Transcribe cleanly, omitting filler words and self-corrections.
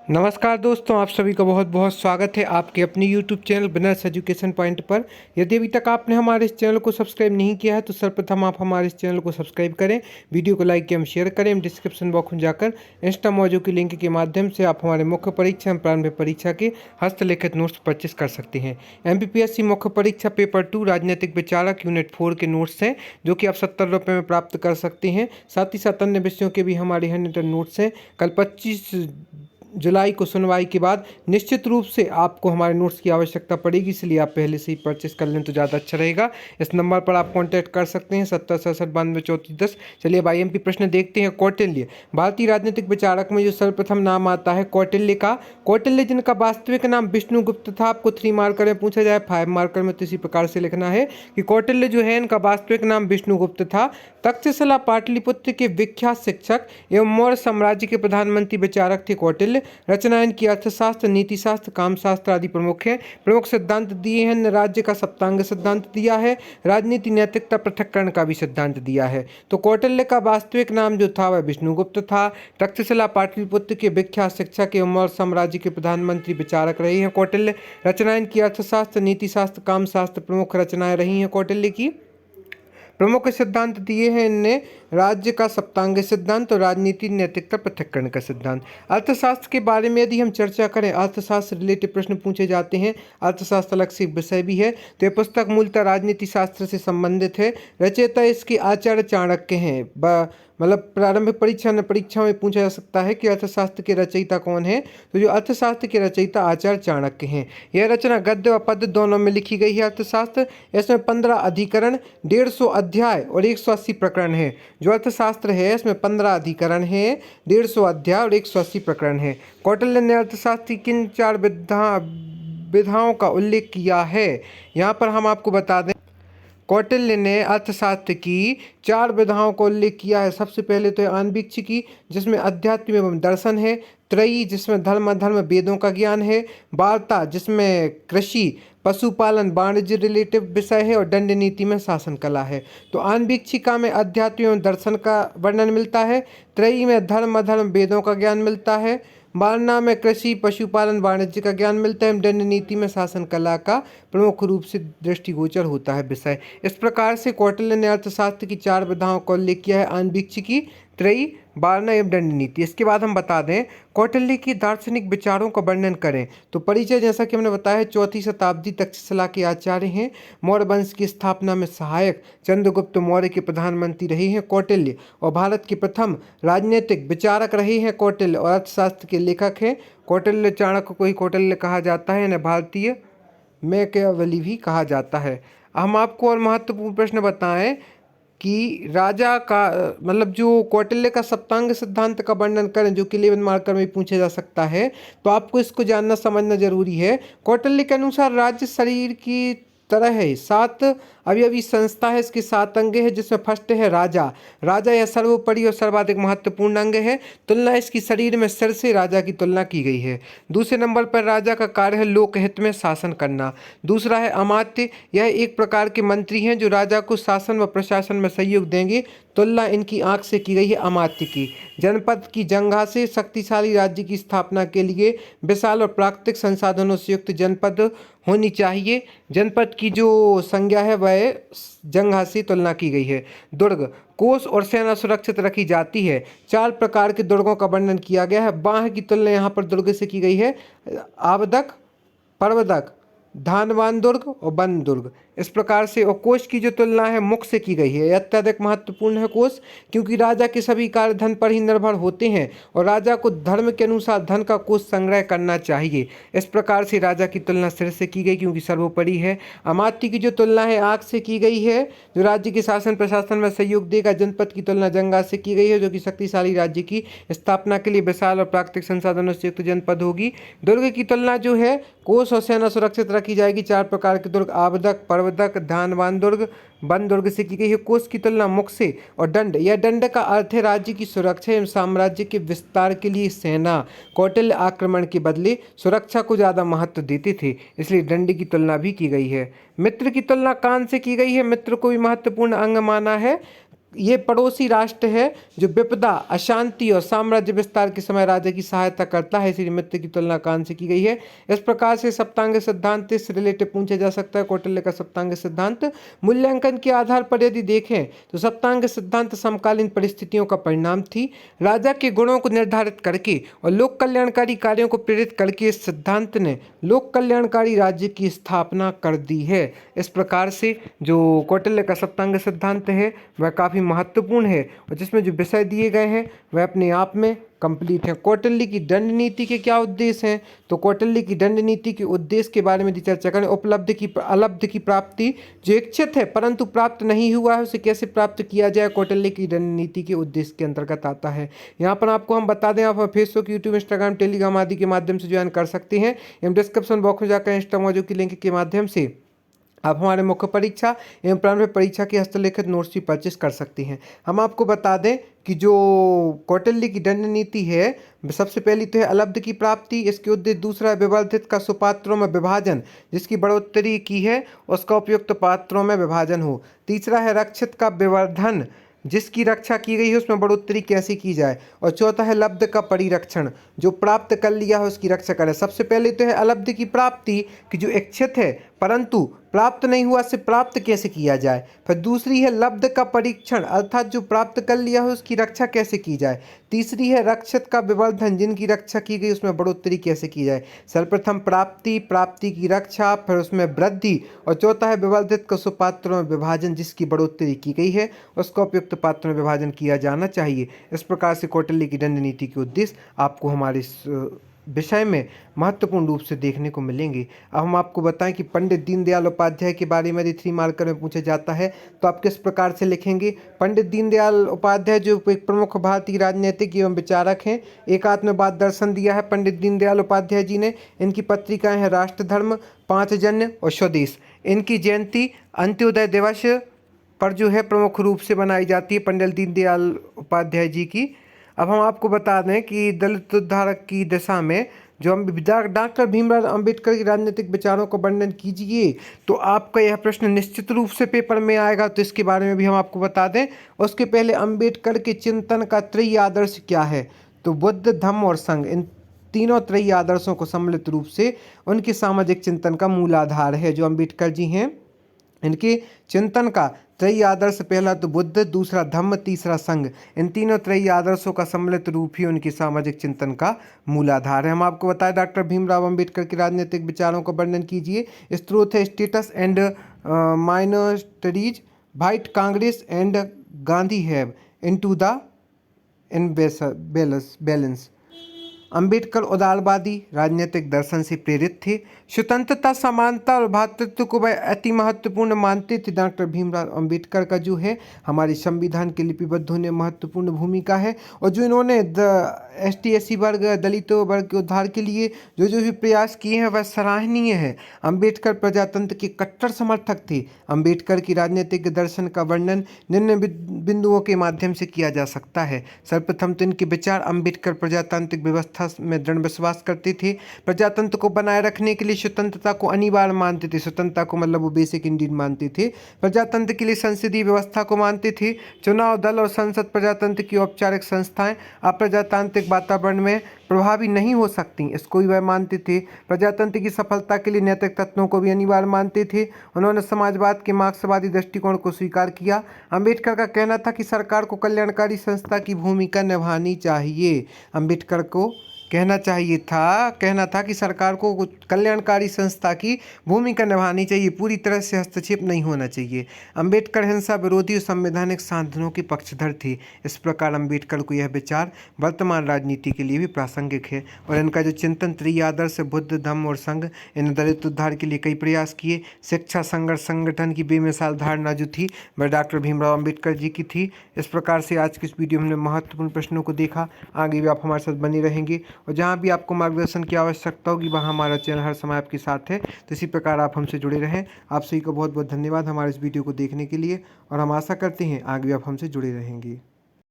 नमस्कार दोस्तों, आप सभी का बहुत बहुत स्वागत है आपके अपने YouTube channel business education point पर। यदि अभी तक आपने हमारे इस चैनल को सब्सक्राइब नहीं किया है तो सर्वप्रथम आप हमारे इस चैनल को सब्सक्राइब करें, वीडियो को लाइक एवं शेयर करें। डिस्क्रिप्शन बॉक्स में जाकर इंस्टा मौजू की लिंक के माध्यम से आप हमारे मुख्य परीक्षा एवं प्रारंभिक परीक्षा के हस्तलिखित नोट्स परचेस कर सकते हैं। MPPSC मुख्य परीक्षा पेपर 2 राजनीतिक विचारक यूनिट 4 के नोट्स हैं जो कि आप 70 रुपये में प्राप्त कर सकते हैं। साथ ही साथ अन्य विषयों के भी हमारे हैंड नोट्स हैं। कल 25 जुलाई को सुनवाई के बाद निश्चित रूप से आपको हमारे नोट्स की आवश्यकता पड़ेगी, इसलिए आप पहले से ही परचेस कर लें तो ज़्यादा अच्छा रहेगा। इस नंबर पर आप कांटेक्ट कर सकते हैं 7067923410। चलिए अब IMP प्रश्न देखते हैं। कौटिल्य भारतीय राजनीतिक विचारक में जो सर्वप्रथम नाम आता है कौटिल्य का, कौटिल्य जिनका वास्तविक नाम विष्णुगुप्त था। आपको 3 मार्कर में पूछा जाए, 5 मार्कर में तो इसी प्रकार से लिखना है कि कौटिल्य जो है इनका वास्तविक नाम विष्णुगुप्त था। तक्षशिला पाटलिपुत्र के विख्यात शिक्षक एवं मौर्य साम्राज्य के प्रधानमंत्री विचारक थे कौटिल्य। रचनाएं की अर्थशास्त्र, नीतिशास्त्र, कामशास्त्र आदि प्रमुख हैं। प्रमुख सिद्धांत दिए हैं, राज्य का सप्तांग सिद्धांत दिया है, राजनीति नैतिकता पृथक्करण का भी सिद्धांत दिया है। तो कौटिल्य का वास्तविक नाम जो था वह विष्णुगुप्त था। तक्षशिला पाटलिपुत्र के विख्यात शिक्षक एवं मौर्य साम्राज्य के प्रधानमंत्री विचारक रहे हैं कौटिल्य। रचनाएं की अर्थशास्त्र, नीतिशास्त्र, कामशास्त्र प्रमुख रचनाएं रही हैं कौटिल्य की। प्रमुख सिद्धांत दिए हैं इनने, राज्य का सप्तांग सिद्धांत और राजनीति नैतिकता पृथक्करण का सिद्धांत। अर्थशास्त्र के बारे में यदि हम चर्चा करें, अर्थशास्त्र रिलेटेड प्रश्न पूछे जाते हैं। अर्थशास्त्र अलग से एक विषय भी है। तो यह पुस्तक मूलतः राजनीति शास्त्र से संबंधित है। रचयिता इसके आचार्य चाणक्य हैं। मतलब प्रारंभिक परीक्षा में पूछा जा सकता है कि अर्थशास्त्र के रचयिता कौन है। तो जो अर्थशास्त्र के रचयिता आचार्य चाणक्य हैं। यह रचना गद्य व पद्य दोनों में लिखी गई है। अर्थशास्त्र, इसमें 15 अधिकरण, 150 अध्याय और 180 प्रकरण है। जो अर्थशास्त्र है इसमें 15 अधिकरण है, 150 अध्याय और 180 प्रकरण है। कौटिल्य ने अर्थशास्त्र की किन 4 विधाओं का उल्लेख किया है, यहाँ पर हम आपको बता दें। कौटिल्य ने अर्थशास्त्र की 4 विधाओं का उल्लेख किया है। सबसे पहले तो आन्वीक्षिकी की, जिसमें अध्यात्म एवं दर्शन है। त्रयी, जिसमें धर्म अधर्म वेदों का ज्ञान है। वार्ता, जिसमें कृषि, पशुपालन, वाणिज्य रिलेटिव विषय है। और दंड नीति में शासन कला है। तो आन्वीक्षिका में अध्यात्म एवं दर्शन का वर्णन मिलता है। त्रयी में धर्म अधर्म वेदों का ज्ञान मिलता है। वारणा में कृषि, पशुपालन, वाणिज्य का ज्ञान मिलता है। दंड नीति में शासन कला का प्रमुख रूप से दृष्टिगोचर होता है विषय। इस प्रकार से कौटिल्य ने अर्थशास्त्र की 4 विधाओं का उल्लेख किया है, आन्वीक्षिकी, त्रयी, वारणा एवं दंड नीति। इसके बाद हम बता दें कौटिल्य की दार्शनिक विचारों का वर्णन करें तो परिचय, जैसा कि हमने बताया है, 4वीं शताब्दी तक्षशिला के आचार्य हैं। मौर्य वंश की स्थापना में सहायक चंद्रगुप्त मौर्य के प्रधानमंत्री रहे हैं कौटिल्य। और भारत के प्रथम राजनीतिक विचारक रहे हैं कौटिल्य और अर्थशास्त्र के लेखक हैं। कौटिल्य चाणक्य को ही कौटिल्य कहा जाता है, इन्हें भारतीय मैकियावेली भी कहा जाता है। हम आपको और महत्वपूर्ण प्रश्न बताएं कि राजा का मतलब जो कौटिल्य का सप्तांग सिद्धांत का वर्णन करें, जो कि 11 मार्कर में पूछा जा सकता है। तो आपको इसको जानना समझना जरूरी है। कौटिल्य के अनुसार राज्य शरीर की तरह है, 7 अवयवी संस्था है। इसके 7 अंग है, जिसमें फर्स्ट है राजा। राजा यह सर्वोपरि और सर्वाधिक महत्वपूर्ण अंग है। तुलना इसकी शरीर में सिर से राजा की तुलना की गई है। दूसरे नंबर पर राजा का कार्य है लोकहित में शासन करना। दूसरा है अमात्य, यह एक प्रकार के मंत्री हैं जो राजा को शासन व प्रशासन में सहयोग देंगे। तुलना इनकी आंख से की गई है अमात्य की। जनपद की जंघा से शक्तिशाली राज्य की स्थापना के लिए विशाल और प्राकृतिक संसाधनों से युक्त जनपद होनी चाहिए। जनपद की जो संज्ञा है वह जंघा से तुलना की गई है। दुर्ग, कोष और सेना सुरक्षित रखी जाती है। 4 प्रकार के दुर्गों का वर्णन किया गया है। बाह की तुलना यहाँ पर दुर्ग से की गई है, आवदक, पर्वदक, धानवान दुर्ग और बन दुर्ग। इस प्रकार से। और कोष की जो तुलना है मुख से की गई है। यह अत्यधिक महत्वपूर्ण है कोष, क्योंकि राजा के सभी कार्य धन पर ही निर्भर होते हैं और राजा को धर्म के अनुसार धन का कोष संग्रह करना चाहिए। इस प्रकार से राजा की तुलना सिर से की गई, क्योंकि सर्वोपरि है। अमात्य की जो तुलना है आंख से की गई है, जो राज्य के शासन प्रशासन में सहयोग देगा। जनपद की तुलना जंगा से की गई है, जो कि शक्तिशाली राज्य की स्थापना के लिए विशाल और प्राकृतिक संसाधनों से युक्त जनपद होगी। दुर्ग की तुलना जो है कोष और सेना सुरक्षित रखी जाएगी। 4 प्रकार के दुर्ग, आवदक, पर्वतक, धानवान दुर्ग, बन दुर्ग से की गई है। कोष की तुलना मुख से। और दंड, यह दंड का अर्थ है राज्य की सुरक्षा एवं साम्राज्य के विस्तार के लिए सेना। कौटिल्य आक्रमण के बदले सुरक्षा को ज़्यादा महत्व देते थे, इसलिए दंड की तुलना भी की गई है। मित्र की तुलना कान से की गई है। मित्र को भी महत्वपूर्ण अंग माना है। ये पड़ोसी राष्ट्र है जो विपदा, अशांति और साम्राज्य विस्तार के समय राजा की सहायता करता है, इसलिए मित्र की तुलना कान से की गई है। इस प्रकार से सप्तांग सिद्धांत से रिलेटेड पूछा जा सकता है। कौटिल्य का सप्तांग सिद्धांत मूल्यांकन के आधार पर यदि देखें तो सप्तांग सिद्धांत समकालीन परिस्थितियों का परिणाम थी। राजा के गुणों को निर्धारित करके और लोक कल्याणकारी कार्यों को प्रेरित करके इस सिद्धांत ने लोक कल्याणकारी राज्य की स्थापना कर दी है। इस प्रकार से जो कौटिल्य का सप्तांग सिद्धांत है वह काफ़ी महत्वपूर्ण है और जिसमें जो विषय दिए गए हैं वह अपने आप में कंप्लीट है। कौटिल्य की दंड नीति के क्या उद्देश्य हैं? तो कौटिल्य की दंड नीति के उद्देश्य के बारे में चर्चा करें। अलब्ध की प्राप्ति, जो इच्छित है परंतु प्राप्त नहीं हुआ है उसे कैसे प्राप्त किया जाए, कौटिल्य की दंड नीति के उद्देश्य के अंतर्गत आता है। यहाँ पर आपको हम बता दें, आप फेसबुक, यूट्यूब, इंस्टाग्राम, टेलीग्राम आदि के माध्यम से ज्वाइन कर सकते हैं। एवं डिस्क्रिप्शन बॉक्स में जाकर इंस्टा मौजूद की लिंक के माध्यम से आप हमारे मुख्य परीक्षा एवं प्रारंभिक परीक्षा की हस्तलिखित नोट्स भी परचेस कर सकते हैं। हम आपको बता दें कि जो कौटिल्य की दंड नीति है, सबसे पहली तो है अलब्ध की प्राप्ति, इसके उद्देश्य। दूसरा है विवर्धित का सुपात्रों में विभाजन, जिसकी बढ़ोतरी की है उसका उपयुक्त पात्रों में विभाजन हो। तीसरा है रक्षित का विवर्धन, जिसकी रक्षा की गई है उसमें बढ़ोतरी कैसे की जाए। और चौथा है लब्ध का परिरक्षण, जो प्राप्त कर लिया है उसकी रक्षा करे। सबसे पहले तो है अलब्ध की प्राप्ति कि जो इच्छित है परंतु प्राप्त नहीं हुआ, से प्राप्त कैसे किया जाए। फिर दूसरी है लब्ध का परीक्षण, अर्थात जो प्राप्त कर लिया है उसकी रक्षा कैसे की जाए। तीसरी है रक्षित का विवर्धन, जिनकी रक्षा की गई उसमें बढ़ोतरी कैसे की जाए। सर्वप्रथम प्राप्ति, प्राप्ति की रक्षा, फिर उसमें वृद्धि, और चौथा है विवर्धित का सुपात्रों में विभाजन, जिसकी बढ़ोतरी की गई है उसका उपयुक्त पात्रों में विभाजन किया जाना चाहिए। इस प्रकार से कौटिल्य की दंड नीति के उद्देश्य आपको हमारे इस विषय में महत्वपूर्ण रूप से देखने को मिलेंगे। अब हम आपको बताएं कि पंडित दीनदयाल उपाध्याय के बारे में यदि 3 मार्कर में पूछा जाता है तो आप किस प्रकार से लिखेंगे। पंडित दीनदयाल उपाध्याय जो एक प्रमुख भारतीय राजनीतिक एवं विचारक हैं, एकात्मवाद दर्शन दिया है पंडित दीनदयाल उपाध्याय जी ने। इनकी पत्रिकाएं हैं राष्ट्र धर्म, पांचजन्य और स्वदेश। इनकी जयंती अंत्योदय दिवस पर जो है प्रमुख रूप से बनाई जाती है पंडित दीनदयाल उपाध्याय जी की। अब हम आपको बता दें कि दलित उद्धार की दिशा में जो हम डॉक्टर भीमराव अंबेडकर के राजनीतिक विचारों का वर्णन कीजिए, तो आपका यह प्रश्न निश्चित रूप से पेपर में आएगा, तो इसके बारे में भी हम आपको बता दें। उसके पहले अंबेडकर के चिंतन का त्रयी आदर्श क्या है, तो बुद्ध, धम्म और संघ, इन तीनों त्रयी आदर्शों को सम्मिलित रूप से उनके सामाजिक चिंतन का मूल आधार है। जो अंबेडकर जी हैं इनके चिंतन का त्रयी आदर्श, पहला तो बुद्ध, दूसरा धम्म, तीसरा संघ, इन तीनों त्रयी आदर्शों का सम्मिलित रूप ही उनके सामाजिक चिंतन का मूलाधार है। हम आपको बताएं डॉक्टर भीमराव अंबेडकर के राजनीतिक विचारों का वर्णन कीजिए। स्रोत है status and minorities, white Congress and Gandhi have into the balance. Ambedkar उदारवादी राजनीतिक दर्शन से प्रेरित थे। स्वतंत्रता, समानता और भ्रातृत्व को वह अति महत्वपूर्ण मानते थे। डॉक्टर भीमराव अंबेडकर का जो है हमारे संविधान के लिपिबद्ध होने में महत्वपूर्ण भूमिका है। और जो इन्होंने ST SC वर्ग, दलितों वर्ग के उद्धार के लिए जो भी प्रयास किए हैं वह सराहनीय है। अंबेडकर प्रजातंत्र के कट्टर समर्थक थे। अंबेडकर की राजनीतिक दर्शन का वर्णन निम्न बिंदुओं के माध्यम से किया जा सकता है। सर्वप्रथम तो इनके विचार, अंबेडकर प्रजातांत्रिक व्यवस्था में दृढ़ विश्वास करते थे। प्रजातंत्र को बनाए रखने के लिए स्वतंत्रता को अनिवार्य मानते थे। स्वतंत्रता को मतलब वो बेसिक इंडीड मानते थे। प्रजातंत्र के लिए संसदीय व्यवस्था को मानते थे। चुनाव दल और संसद प्रजातंत्र की औपचारिक संस्थाएं अप्रजातांत्रिक वातावरण में प्रभावी नहीं हो सकती, इसको भी वह मानते थे। प्रजातंत्र की सफलता के लिए नैतिक तत्वों को भी अनिवार्य मानते थे। उन्होंने समाजवाद के मार्क्सवादी दृष्टिकोण को स्वीकार किया। अंबेडकर का कहना था कि सरकार को कल्याणकारी संस्था की भूमिका निभानी चाहिए। अंबेडकर को कहना था कि सरकार को कल्याणकारी संस्था की भूमिका निभानी चाहिए, पूरी तरह से हस्तक्षेप नहीं होना चाहिए। अंबेडकर हिंसा विरोधी और संवैधानिक साधनों के पक्षधर थे। इस प्रकार अंबेडकर को यह विचार वर्तमान राजनीति के लिए भी प्रासंगिक है। और इनका जो चिंतन त्रयी आदर्श बुद्ध, धम्म और संघ, इन दलित उद्धार के लिए कई प्रयास किए। शिक्षा, संघर्ष, संगठन की बेमिसाल धारणा जो थी वह डॉक्टर भीमराव अंबेडकर जी की थी। इस प्रकार से आज की इस वीडियो में हमने महत्वपूर्ण प्रश्नों को देखा। आगे भी आप हमारे साथ बने रहेंगे और जहाँ भी आपको मार्गदर्शन की आवश्यकता होगी वहाँ हमारा चैनल हर समय आपके साथ है। तो इसी प्रकार आप हमसे जुड़े रहें। आप सभी को बहुत बहुत धन्यवाद हमारे इस वीडियो को देखने के लिए और हम आशा करते हैं आगे भी आप हमसे जुड़े रहेंगे।